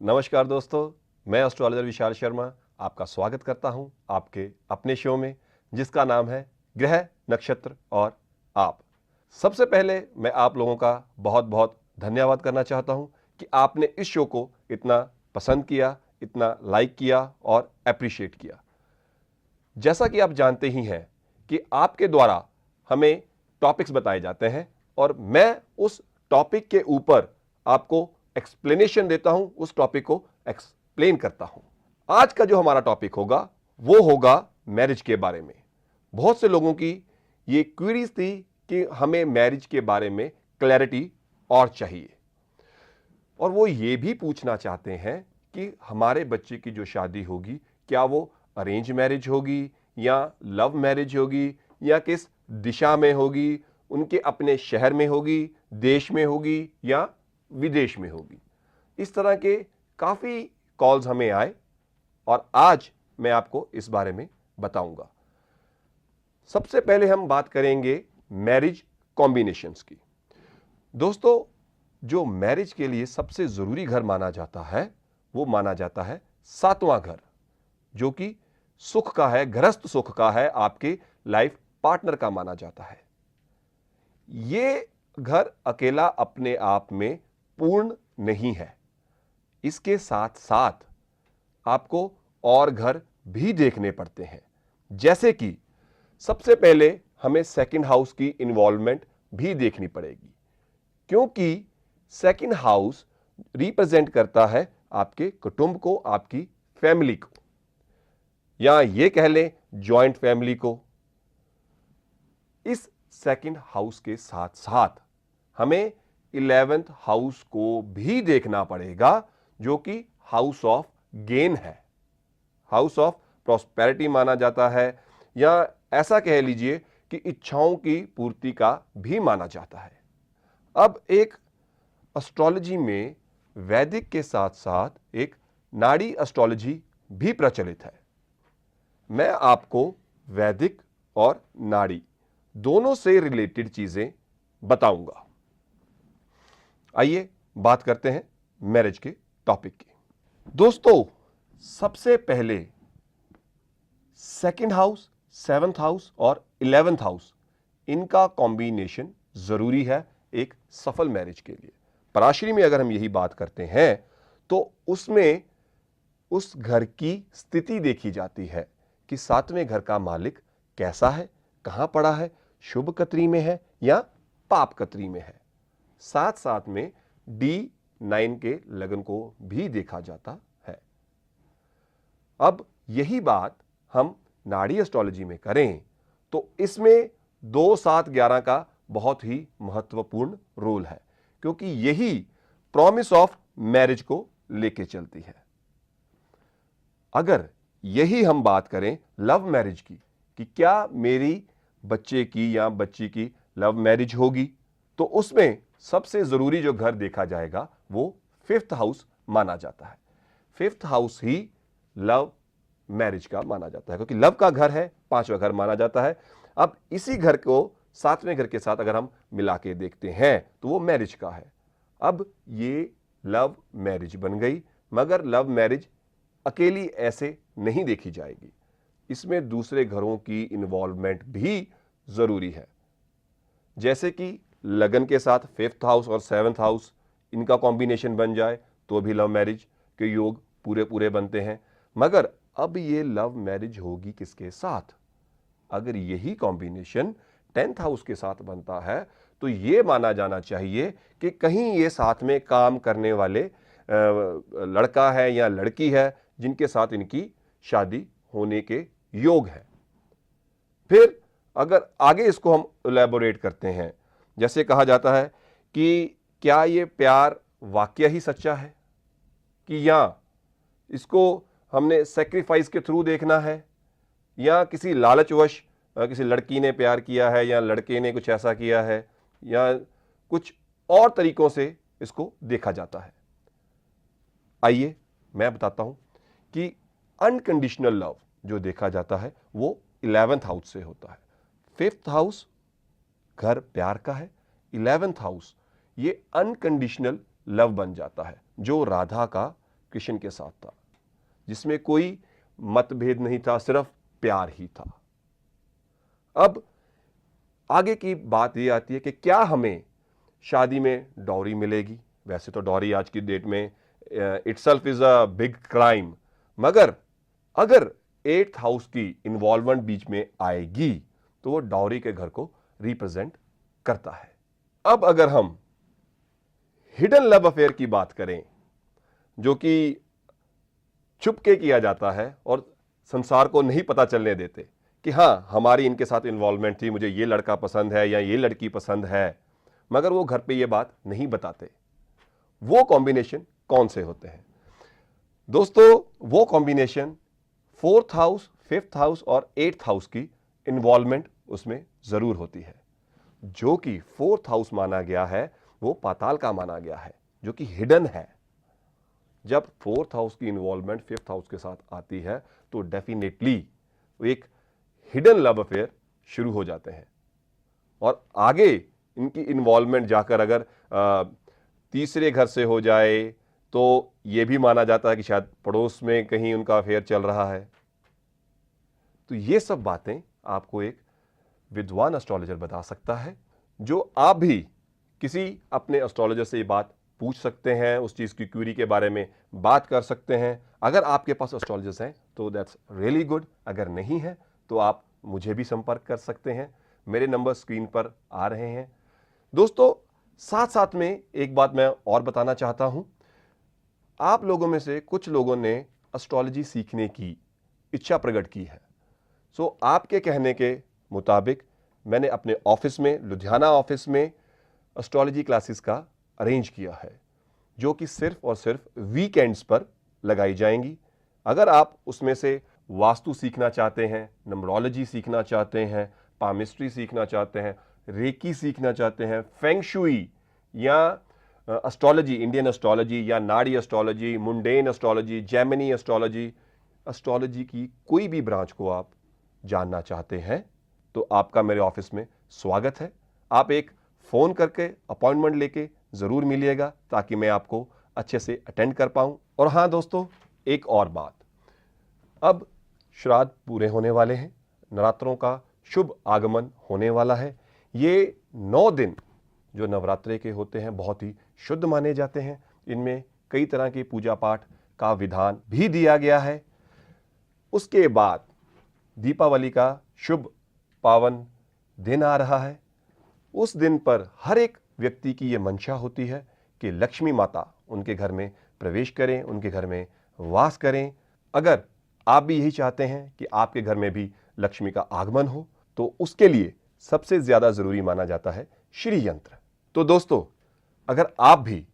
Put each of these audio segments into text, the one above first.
नमस्कार दोस्तों, मैं एस्ट्रोलॉजर विशाल शर्मा आपका स्वागत करता हूं आपके अपने शो में जिसका नाम है ग्रह नक्षत्र और आप। सबसे पहले मैं आप लोगों का बहुत बहुत धन्यवाद करना चाहता हूं कि आपने इस शो को इतना पसंद किया, इतना लाइक किया और अप्रिशिएट किया। जैसा कि आप जानते ही हैं कि आपके द्वारा हमें टॉपिक्स बताए जाते हैं और मैं उस टॉपिक के ऊपर आपको एक्सप्लेनेशन देता हूं, उस टॉपिक को एक्सप्लेन करता हूं। आज का जो हमारा टॉपिक होगा वो होगा मैरिज के बारे में। बहुत से लोगों की ये क्वेरीज थी कि हमें मैरिज के बारे में क्लैरिटी और चाहिए, और वो ये भी पूछना चाहते हैं कि हमारे बच्चे की जो शादी होगी क्या वो अरेंज मैरिज होगी या लव मैरिज होगी या किस दिशा में होगी, उनके अपने शहर में होगी, देश में होगी या विदेश में होगी। इस तरह के काफी कॉल्स हमें आए और आज मैं आपको इस बारे में बताऊंगा। सबसे पहले हम बात करेंगे मैरिज कॉम्बिनेशंस की। दोस्तों, जो मैरिज के लिए सबसे जरूरी घर माना जाता है वो माना जाता है सातवां घर, जो कि सुख का है, गृहस्थ सुख का है, आपके लाइफ पार्टनर का माना जाता है। ये घर अकेला अपने आप में पूर्ण नहीं है, इसके साथ साथ आपको और घर भी देखने पड़ते हैं। जैसे कि सबसे पहले हमें सेकंड हाउस की इन्वॉल्वमेंट भी देखनी पड़ेगी, क्योंकि सेकंड हाउस रिप्रेजेंट करता है आपके कुटुंब को, आपकी फैमिली को, या ये कह लें जॉइंट फैमिली को। इस सेकंड हाउस के साथ साथ हमें 11th हाउस को भी देखना पड़ेगा, जो कि हाउस ऑफ गेन है, हाउस ऑफ प्रॉस्पेरिटी माना जाता है, या ऐसा कह लीजिए कि इच्छाओं की पूर्ति का भी माना जाता है। अब एक एस्ट्रोलॉजी में वैदिक के साथ साथ एक नाड़ी एस्ट्रोलॉजी भी प्रचलित है। मैं आपको वैदिक और नाड़ी दोनों से रिलेटेड चीजें बताऊंगा। आइए बात करते हैं मैरिज के टॉपिक की। दोस्तों, सबसे पहले सेकंड हाउस, 7th हाउस और 11th हाउस, इनका कॉम्बिनेशन जरूरी है एक सफल मैरिज के लिए। पराशरी में अगर हम यही बात करते हैं तो उसमें उस घर की स्थिति देखी जाती है कि सातवें घर का मालिक कैसा है, कहां पड़ा है, शुभ कतरी में है या पाप कतरी में है। साथ साथ में D9 के लगन को भी देखा जाता है। अब यही बात हम नाड़ी एस्ट्रोलॉजी में करें तो इसमें 2, 7, 11 का बहुत ही महत्वपूर्ण रोल है, क्योंकि यही प्रॉमिस ऑफ मैरिज को लेके चलती है। अगर यही हम बात करें लव मैरिज की कि क्या मेरी बच्चे की या बच्ची की लव मैरिज होगी, तो उसमें सबसे जरूरी जो घर देखा जाएगा वो 5th हाउस माना जाता है। 5th हाउस ही लव मैरिज का माना जाता है, क्योंकि लव का घर है, 5वां घर माना जाता है। अब इसी घर को 7वें घर के साथ अगर हम मिला के देखते हैं तो वो मैरिज का है। अब ये लव मैरिज बन गई, मगर लव मैरिज अकेली ऐसे नहीं देखी जाएगी, इसमें दूसरे घरों की इन्वॉल्वमेंट भी जरूरी है। जैसे कि लगन के साथ 5th हाउस और 7th हाउस इनका कॉम्बिनेशन बन जाए तो भी लव मैरिज के योग पूरे पूरे बनते हैं। मगर अब ये लव मैरिज होगी किसके साथ? अगर यही कॉम्बिनेशन 10th हाउस के साथ बनता है तो ये माना जाना चाहिए कि कहीं ये साथ में काम करने वाले लड़का है या लड़की है जिनके साथ इनकी शादी होने के योग है। फिर अगर आगे इसको हम इलैबोरेट करते हैं, जैसे कहा जाता है कि क्या ये प्यार वाकई ही सच्चा है कि या इसको हमने सेक्रीफाइस के थ्रू देखना है, या किसी लालचवश किसी लड़की ने प्यार किया है या लड़के ने कुछ ऐसा किया है, या कुछ और तरीकों से इसको देखा जाता है। आइए मैं बताता हूं कि अनकंडीशनल लव जो देखा जाता है वो 11th हाउस से होता है। 5th हाउस घर प्यार का है, 11th हाउस ये अनकंडीशनल लव बन जाता है, जो राधा का कृष्ण के साथ था, जिसमें कोई मतभेद नहीं था, सिर्फ प्यार ही था। अब आगे की बात यह आती है कि क्या हमें शादी में डॉरी मिलेगी। वैसे तो डॉरी आज की डेट में itself is a big crime, मगर अगर 8th हाउस की इन्वॉल्वमेंट बीच में आएगी तो वो डॉरी के घर को रिप्रेजेंट करता है। अब अगर हम हिडन लव अफेयर की बात करें, जो कि छुपके किया जाता है और संसार को नहीं पता चलने देते कि हां हमारी इनके साथ इन्वॉल्वमेंट थी, मुझे ये लड़का पसंद है या ये लड़की पसंद है, मगर वो घर पे ये बात नहीं बताते, वो कॉम्बिनेशन कौन से होते हैं? दोस्तों, वो combination 4th house, 5th house और 8th हाउस की इन्वॉल्वमेंट उसमें जरूर होती है। जो कि 4th हाउस माना गया है वो पाताल का माना गया है, जो कि हिडन है। जब 4th हाउस की इन्वॉल्वमेंट 5th हाउस के साथ आती है तो डेफिनेटली एक हिडन लव अफेयर शुरू हो जाते हैं, और आगे इनकी इन्वॉल्वमेंट जाकर अगर तीसरे घर से हो जाए तो यह भी माना जाता है कि शायद पड़ोस में कहीं उनका अफेयर चल रहा है। तो ये सब बातें आपको एक विद्वान एस्ट्रोलॉजर बता सकता है, जो आप भी किसी अपने एस्ट्रोलॉजर से ये बात पूछ सकते हैं, उस चीज की क्यूरी के बारे में बात कर सकते हैं। अगर आपके पास एस्ट्रोलॉजर्स हैं तो दैट्स रियली गुड, अगर नहीं है तो आप मुझे भी संपर्क कर सकते हैं। मेरे नंबर स्क्रीन पर आ रहे हैं। दोस्तों, साथ साथ में एक बात मैं और बताना चाहता हूं। आप लोगों में से कुछ लोगों ने एस्ट्रोलॉजी सीखने की इच्छा प्रकट की है। सो आपके कहने के मुताबिक मैंने अपने ऑफिस में, लुधियाना ऑफिस में एस्ट्रोलॉजी क्लासेस का अरेंज किया है, जो कि सिर्फ और सिर्फ वीकेंड्स पर लगाई जाएंगी। अगर आप उसमें से वास्तु सीखना चाहते हैं, नंबरोलॉजी सीखना चाहते हैं, पामिस्ट्री सीखना चाहते हैं, रेकी सीखना चाहते हैं, फेंग शुई या एस्ट्रोलॉजी, इंडियन एस्ट्रोलॉजी या नाड़ी astrology, mundane astrology, Gemini astrology, astrology की कोई भी ब्रांच को आप जानना चाहते हैं तो आपका मेरे ऑफिस में स्वागत है। आप एक फोन करके अपॉइंटमेंट लेके जरूर मिलिएगा ताकि मैं आपको अच्छे से अटेंड कर पाऊं। और हां दोस्तों, एक और बात, अब श्राद्ध पूरे होने वाले हैं, नवरात्रों का शुभ आगमन होने वाला है। ये 9 दिन जो नवरात्रे के होते हैं बहुत ही शुद्ध माने जाते हैं। इनमें कई तरह की पूजा पाठ का विधान भी दिया गया है। उसके बाद दीपावली का शुभ पावन दिन आ रहा है। उस दिन पर हर एक व्यक्ति की यह मंशा होती है कि लक्ष्मी माता उनके घर में प्रवेश करें, उनके घर में वास करें। अगर आप भी यही चाहते हैं कि आपके घर में भी लक्ष्मी का आगमन हो तो उसके लिए सबसे ज्यादा जरूरी माना जाता है श्री यंत्र। तो दोस्तों, अगर आप भी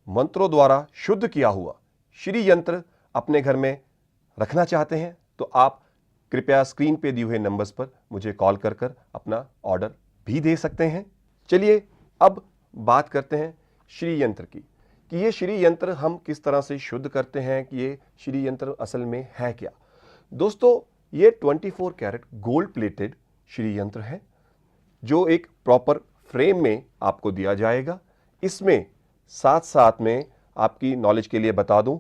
मंत्रों द्वारा शुद्ध किया हुआ श्री यंत्र अपने घर में रखना चाहते हैं तो आप कृपया स्क्रीन पे दिए हुए नंबर्स पर मुझे कॉल कर अपना ऑर्डर भी दे सकते हैं। चलिए अब बात करते हैं श्री यंत्र की, कि ये श्री यंत्र हम किस तरह से शुद्ध करते हैं, कि ये श्री यंत्र असल में है क्या। दोस्तों, ये 24 कैरेट गोल्ड प्लेटेड श्री यंत्र है, जो एक प्रॉपर फ्रेम में आपको दिया जाएगा। इसमें साथ साथ में आपकी नॉलेज के लिए बता दूं,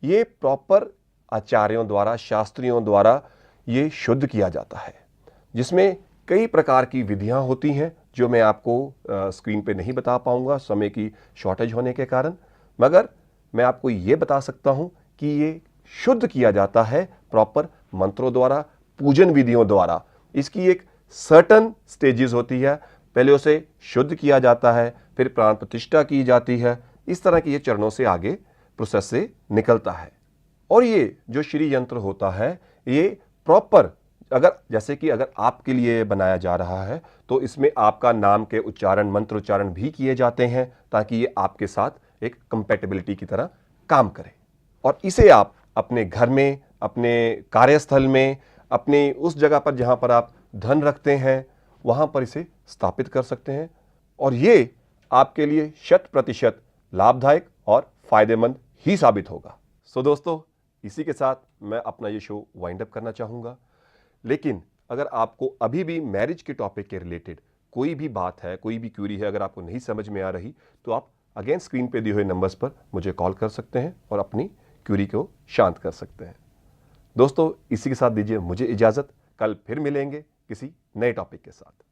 ये प्रॉपर आचार्यों द्वारा, शास्त्रियों द्वारा ये शुद्ध किया जाता है, जिसमें कई प्रकार की विधियां होती हैं जो मैं आपको स्क्रीन पे नहीं बता पाऊंगा समय की शॉर्टेज होने के कारण, मगर मैं आपको ये बता सकता हूं कि ये शुद्ध किया जाता है प्रॉपर मंत्रों द्वारा, पूजन विधियों द्वारा। इसकी एक सर्टन स्टेजेस होती है, पहले उसे शुद्ध किया जाता है, फिर प्राण प्रतिष्ठा की जाती है। इस तरह के ये चरणों से आगे प्रोसेस से निकलता है। और ये जो श्री यंत्र होता है ये प्रॉपर, अगर आपके लिए बनाया जा रहा है तो इसमें आपका नाम के उच्चारण, मंत्र उच्चारण भी किए जाते हैं ताकि ये आपके साथ एक कंपैटिबिलिटी की तरह काम करे। और इसे आप अपने घर में, अपने कार्यस्थल में, अपने उस जगह पर जहां पर आप धन रखते हैं वहां पर इसे स्थापित कर सकते हैं, और ये आपके लिए 100% लाभदायक और फायदेमंद ही साबित होगा। सो दोस्तों, इसी के साथ मैं अपना ये शो वाइंड अप करना चाहूंगा। लेकिन अगर आपको अभी भी मैरिज के टॉपिक के रिलेटेड कोई भी बात है, कोई भी क्यूरी है, अगर आपको नहीं समझ में आ रही तो आप अगेन स्क्रीन पे दिए हुए नंबर्स पर मुझे कॉल कर सकते हैं और अपनी क्यूरी को शांत कर सकते हैं। दोस्तों, इसी के साथ दीजिए मुझे इजाजत। कल फिर मिलेंगे किसी नए टॉपिक के साथ।